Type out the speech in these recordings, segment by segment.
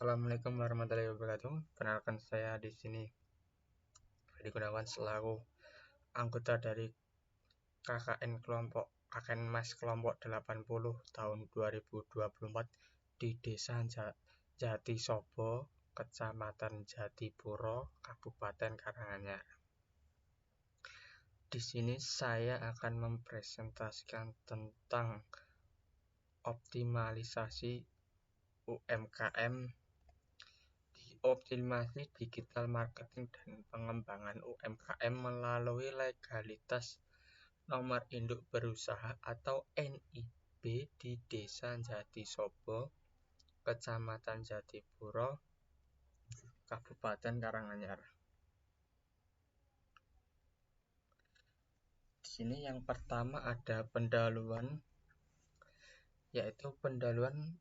Assalamualaikum warahmatullahi wabarakatuh. Kenalkan, saya di sini Fedi Gunawan selaku anggota dari KKN Mas kelompok 80 tahun 2024 di Desa Jatisobo, Kecamatan Jatipuro, Kabupaten Karanganyar. Di sini saya akan mempresentasikan tentang optimalisasi UMKM, optimasi digital marketing dan pengembangan UMKM melalui legalitas nomor induk berusaha atau NIB di Desa Jatisobo, Kecamatan Jatipuro, Kabupaten Karanganyar. Di sini yang pertama ada pendahuluan, yaitu pendahuluan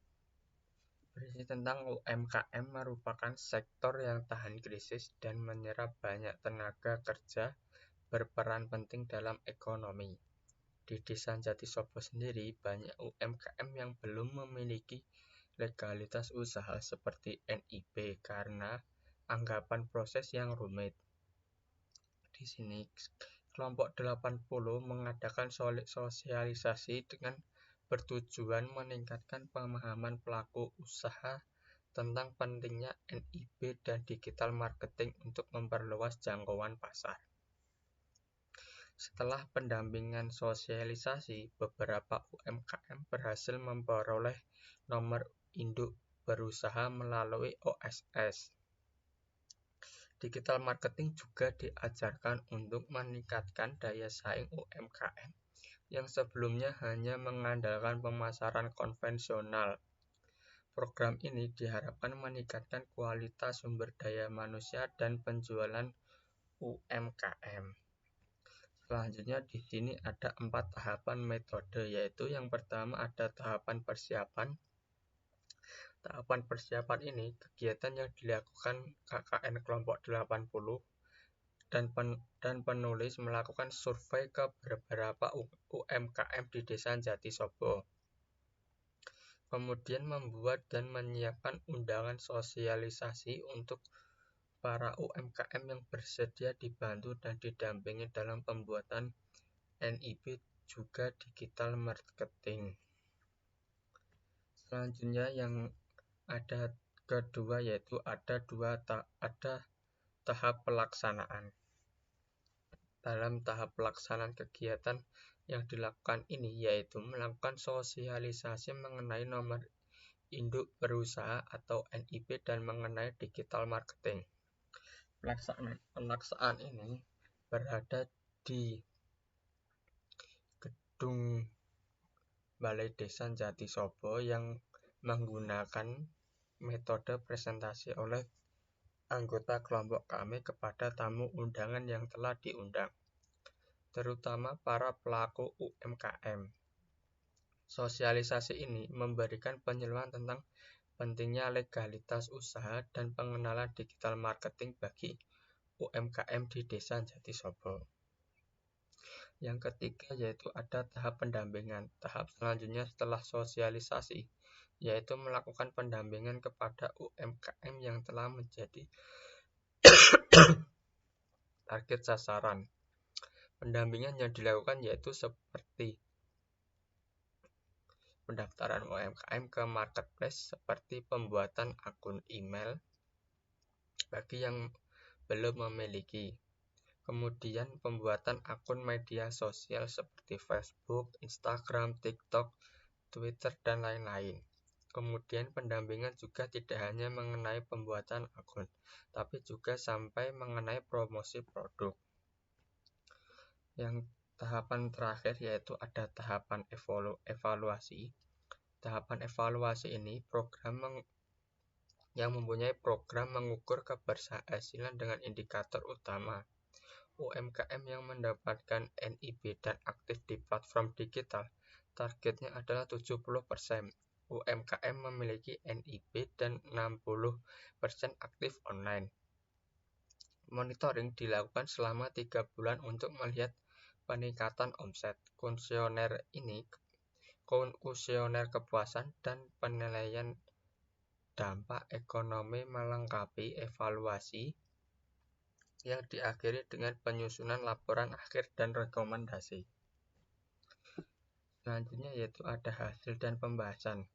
berisi tentang UMKM merupakan sektor yang tahan krisis dan menyerap banyak tenaga kerja, berperan penting dalam ekonomi. Di Desa Jatisobo sendiri, banyak UMKM yang belum memiliki legalitas usaha seperti NIB karena anggapan proses yang rumit. Di sini, kelompok 80 mengadakan sosialisasi dengan bertujuan meningkatkan pemahaman pelaku usaha tentang pentingnya NIB dan digital marketing untuk memperluas jangkauan pasar. Setelah pendampingan sosialisasi, beberapa UMKM berhasil memperoleh nomor induk berusaha melalui OSS. Digital marketing juga diajarkan untuk meningkatkan daya saing UMKM yang sebelumnya hanya mengandalkan pemasaran konvensional. Program ini diharapkan meningkatkan kualitas sumber daya manusia dan penjualan UMKM. Selanjutnya di sini ada 4 tahapan metode, yaitu yang pertama ada tahapan persiapan. Tahapan persiapan ini kegiatan yang dilakukan KKN kelompok 80 dan penulis melakukan survei ke beberapa UMKM di Desa Jatisobo. Kemudian membuat dan menyiapkan undangan sosialisasi untuk para UMKM yang bersedia dibantu dan didampingi dalam pembuatan NIB juga digital marketing. Selanjutnya yang ada kedua, yaitu ada tahap pelaksanaan. Dalam tahap pelaksanaan kegiatan yang dilakukan ini yaitu melakukan sosialisasi mengenai nomor induk berusaha atau NIB dan mengenai digital marketing. Pelaksanaan ini berada di gedung Balai Desa Jatisobo yang menggunakan metode presentasi oleh anggota kelompok kami kepada tamu undangan yang telah diundang, terutama para pelaku UMKM. Sosialisasi ini memberikan penyuluhan tentang pentingnya legalitas usaha dan pengenalan digital marketing bagi UMKM di Desa Jatisobo. Yang ketiga yaitu ada tahap pendampingan. Tahap selanjutnya setelah sosialisasi yaitu melakukan pendampingan kepada UMKM yang telah menjadi target sasaran. Pendampingan yang dilakukan yaitu seperti pendaftaran UMKM ke marketplace, seperti pembuatan akun email bagi yang belum memiliki. Kemudian pembuatan akun media sosial seperti Facebook, Instagram, TikTok, Twitter, dan lain-lain. Kemudian pendampingan juga tidak hanya mengenai pembuatan akun, tapi juga sampai mengenai promosi produk. Yang tahapan terakhir yaitu ada tahapan evaluasi. Tahapan evaluasi ini yang mempunyai program mengukur keberhasilan dengan indikator utama. UMKM yang mendapatkan NIB dan aktif di platform digital, targetnya adalah 70%. UMKM memiliki NIB dan 60% aktif online. Monitoring dilakukan selama 3 bulan untuk melihat peningkatan omset. Kuesioner kepuasan dan penilaian dampak ekonomi melengkapi evaluasi yang diakhiri dengan penyusunan laporan akhir dan rekomendasi. Selanjutnya yaitu ada hasil dan pembahasan.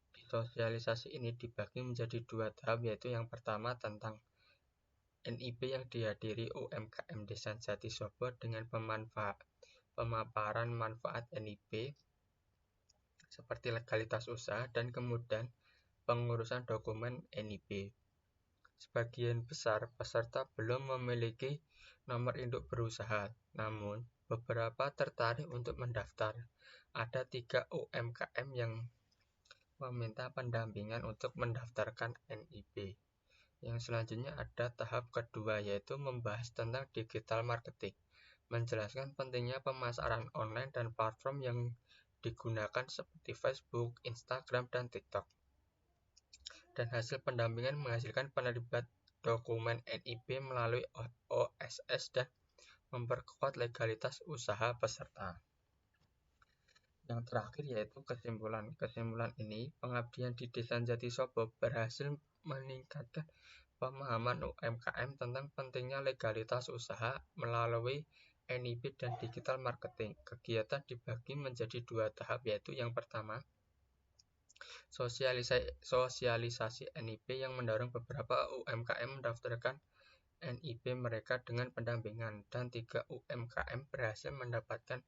Di sosialisasi ini dibagi menjadi 2 tahap, yaitu yang pertama tentang NIP yang dihadiri UMKM Desa Jatisobo dengan pemaparan manfaat NIP seperti legalitas usaha dan kemudian pengurusan dokumen NIP. Sebagian besar peserta belum memiliki nomor induk berusaha, namun beberapa tertarik untuk mendaftar. Ada 3 UMKM yang meminta pendampingan untuk mendaftarkan NIP. Yang selanjutnya ada tahap kedua, yaitu membahas tentang digital marketing, menjelaskan pentingnya pemasaran online dan platform yang digunakan seperti Facebook, Instagram, dan TikTok. Dan hasil pendampingan menghasilkan penerbitan dokumen NIP melalui OSS dan memperkuat legalitas usaha peserta. Yang terakhir yaitu kesimpulan. Kesimpulan ini, pengabdian di Desa Jatisobo berhasil meningkatkan pemahaman UMKM tentang pentingnya legalitas usaha melalui NIP dan digital marketing. Kegiatan dibagi menjadi 2 tahap, yaitu yang pertama, sosialisasi NIP yang mendorong beberapa UMKM mendaftarkan NIP mereka dengan pendampingan, dan 3 UMKM berhasil mendapatkan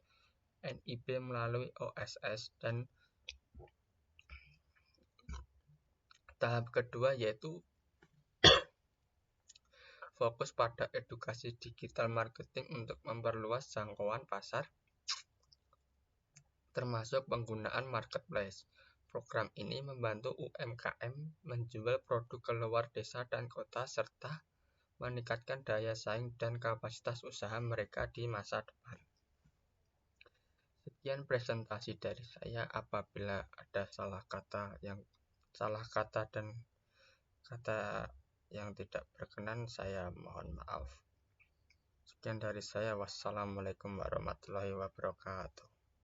NIP melalui OSS. Dan tahap kedua yaitu fokus pada edukasi digital marketing untuk memperluas jangkauan pasar, termasuk penggunaan marketplace. Program ini membantu UMKM menjual produk ke luar desa dan kota serta meningkatkan daya saing dan kapasitas usaha mereka di masa depan. Sekian presentasi dari saya. Apabila ada salah kata dan kata yang tidak berkenan, saya mohon maaf. Sekian dari saya. Wassalamualaikum warahmatullahi wabarakatuh.